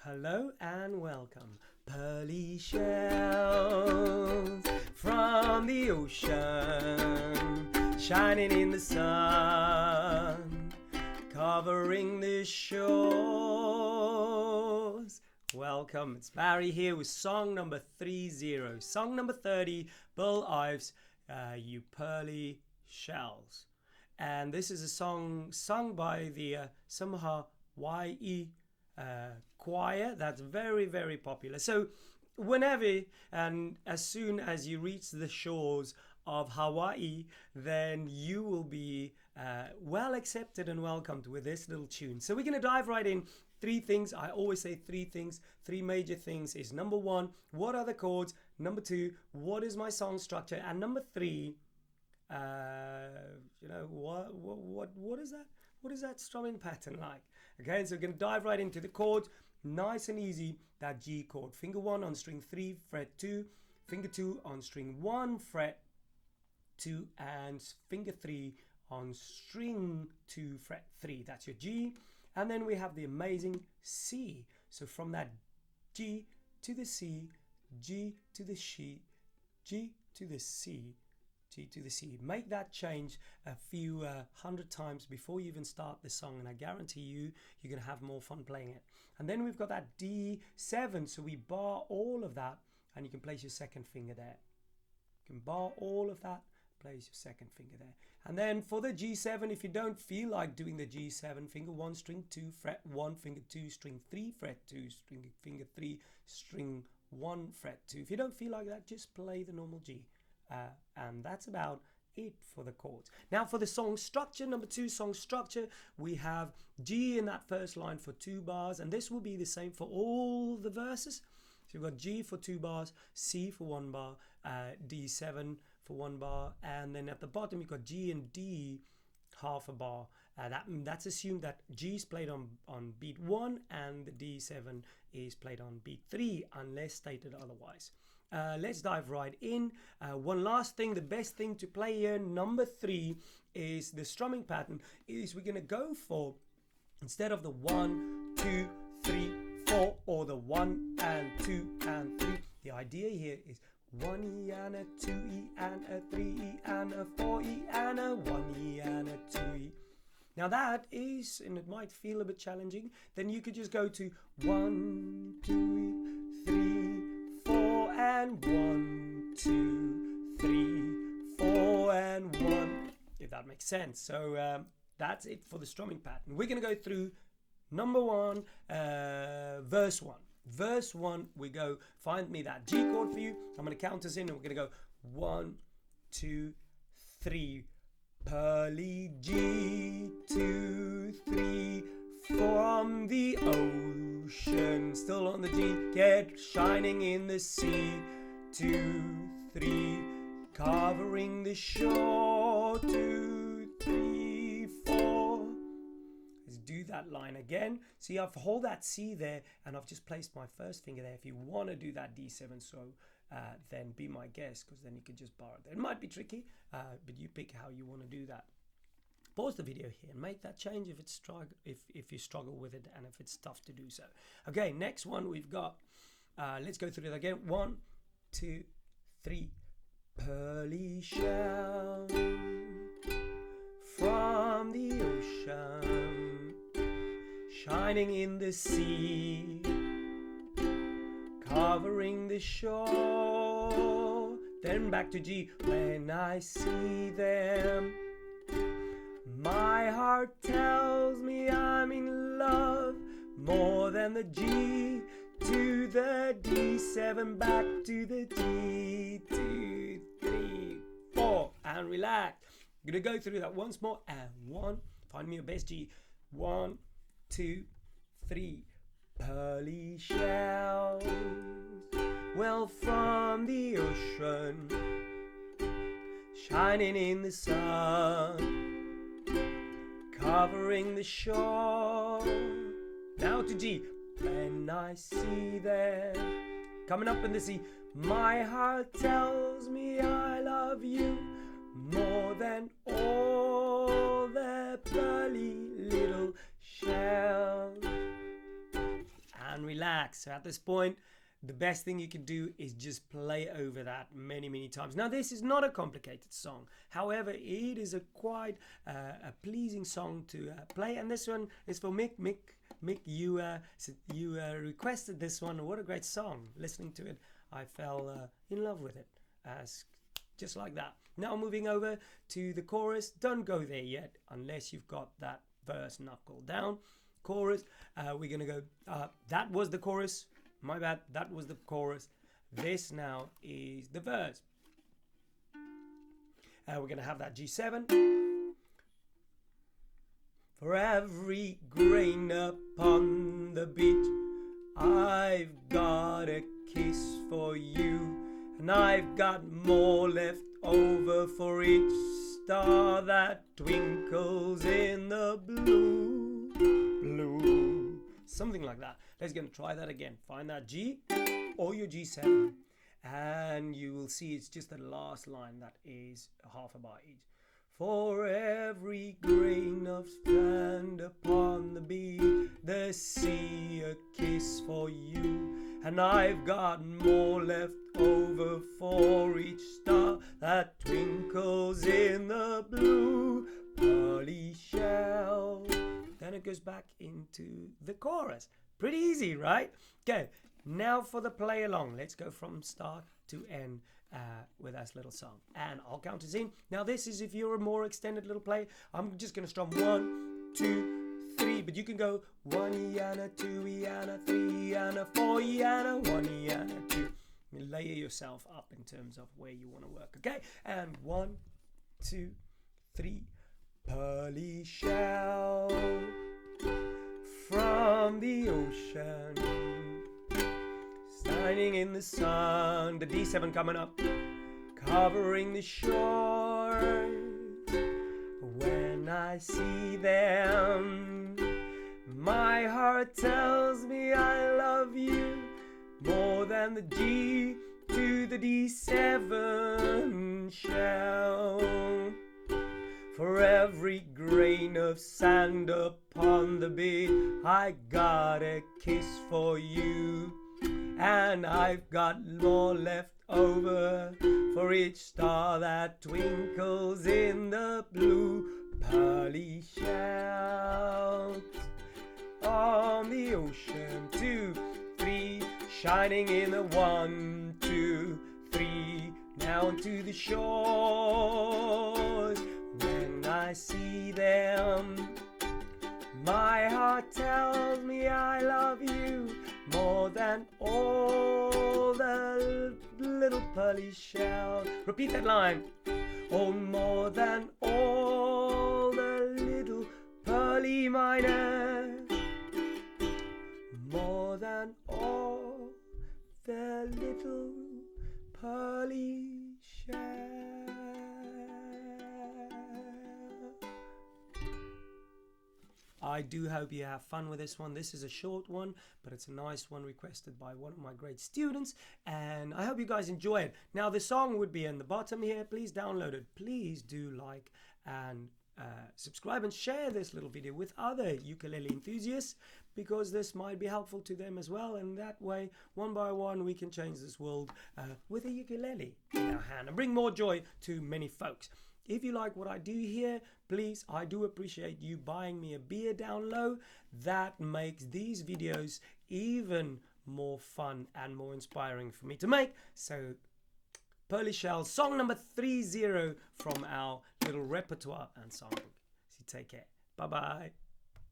Hello and welcome, pearly shells from the ocean, shining in the sun, covering the shores. Welcome, it's Barry here with song number 30. Song number 30, Burl Ives, You Pearly Shells. And this is a song sung by the Samha YE choir that's very, very popular. So whenever and as soon as you reach the shores of Hawaii, then you will be well accepted and welcomed with this little tune. So we're going to dive right in. Three things. I always say three things. Three major things is number one, what are the chords? Number two, what is my song structure? And number three, what is that? What is that strumming pattern like? Okay, so we're going to dive right into the chords. Nice and easy. That G chord. Finger 1 on string 3, fret 2. Finger 2 on string 1, fret 2. And finger 3 on string 2, fret 3. That's your G. And then we have the amazing C. So from that G to the C, G to the C, G to the C, G to the C. Make that change a few hundred times before you even start the song, and I guarantee you're going to have more fun playing it. And then we've got that D7, so we bar all of that, and you can place your second finger there. You can bar all of that, place your second finger there. And then for the G7, if you don't feel like doing the G7, finger 1, string 2, fret 1, finger 2, string 3, fret 2, finger 3, string 1, fret 2. If you don't feel like that, just play the normal G. And that's about it for the chords. Now for the song structure, number 2, song structure, we have G in that first line for 2 bars, and this will be the same for all the verses. So we've got G for 2 bars, C for 1 bar, D7 for 1 bar, and then at the bottom you've got G and D half a bar. That's assumed that G is played on beat 1 and the D7 is played on beat 3 unless stated otherwise. Let's dive right in. One last thing, the best thing to play here, number 3, is the strumming pattern. Is we're going to go for, instead of the 1, 2, 3, 4, or the 1 and 2 and 3, the idea here is 1E and a 2E and a 3E and a 4E and a 1E and a 2E. Now that is, and it might feel a bit challenging, then you could just go to 1, 2, 3, 4 and 1, 2, 3, 4 and 1, if that makes sense. So that's it for the strumming pattern. We're going to go through number 1, verse 1. Verse 1, we go, find me that G chord for you. I'm going to count us in and we're going to go 1, 2, 3. Pearly G, 2, 3, from the ocean, still on the G, get shining in the sea, 2, 3, covering the shore, 2, 3, 4. Let's do that line again. See, I've hold that C there and I've just placed my first finger there. If you want to do that D7, so then be my guest, because then you can just bar it there. It might be tricky, but you pick how you want to do that. Pause the video here and make that change if it's if you struggle with it and if it's tough to do so. Okay, next one we've got, let's go through it again. 1, 2, 3. Pearly shell from the ocean, shining in the sea, covering the shore. Then back to G. When I see them, my heart tells me I'm in love, more than the G to the D7, back to the D, 2, 3, 4, and relax. I'm going to go through that once more, and 1, find me your best G. 1, 2, 3. Pearly shells, well, from the ocean, shining in the sun, covering the shore. Now to G. When I see them, coming up in the C, my heart tells me I love you more than all the pearly little shells. and relax. So at this point, the best thing you can do is just play over that many times. Now, this is not a complicated song. However, it is a quite a pleasing song to play. And this one is for Mick. Mick, you requested this one. What a great song. Listening to it, I fell in love with it. Just like that. Now moving over to the chorus. Don't go there yet unless you've got that verse knuckle down. Chorus, we're going to go, that was the chorus. My bad, that was the chorus. This now is the verse. We're going to have that G7. For every grain upon the beach, I've got a kiss for you. And I've got more left over for each star that twinkles in the blue. Blue. Something like that. Let's go and try that again. Find that G or your G7. And you will see it's just the last line that is half a bar each. For every grain of sand upon the beach, the sea a kiss for you. And I've got more left over for each star that twinkles in the blue. Pearly shell. Then it goes back into the chorus. Pretty easy, right? Okay, now for the play along. Let's go from start to end with this little song. And I'll count us in. Now this is if you're a more extended little play. I'm just going to strum 1, 2, 3. But you can go 1 Iana, 2 Iana, 3 Iana, 4 Iana, 1 Iana, 2. Layer yourself up in terms of where you want to work. Okay? And 1, 2, 3. Pearly shell from the ocean, shining in the sun. The D7 coming up, covering the shore. When I see them, my heart tells me I love you more than the G to the D7 shell. For every grain of sand upon the beach, I got a kiss for you. And I've got more left over for each star that twinkles in the blue. Pearly shells on the ocean. 2, 3, shining in the 1, 2, 3. Now onto the shores. When I see them, my heart tells me I love you more than all the little pearly shells. Repeat that line. Oh, more than all the little pearly miners. More than all the little pearly shells. I do hope you have fun with this one. This is a short one, but it's a nice one requested by one of my great students, and I hope you guys enjoy it. Now, the song would be in the bottom here. Please download it. Please do like and subscribe and share this little video with other ukulele enthusiasts, because this might be helpful to them as well, and that way, one by one, we can change this world with a ukulele in our hand and bring more joy to many folks. If you like what I do here, please, I do appreciate you buying me a beer down low. That makes these videos even more fun and more inspiring for me to make. So, Pearly Shells, song number 30 from our little repertoire and songbook. So take care. Bye-bye.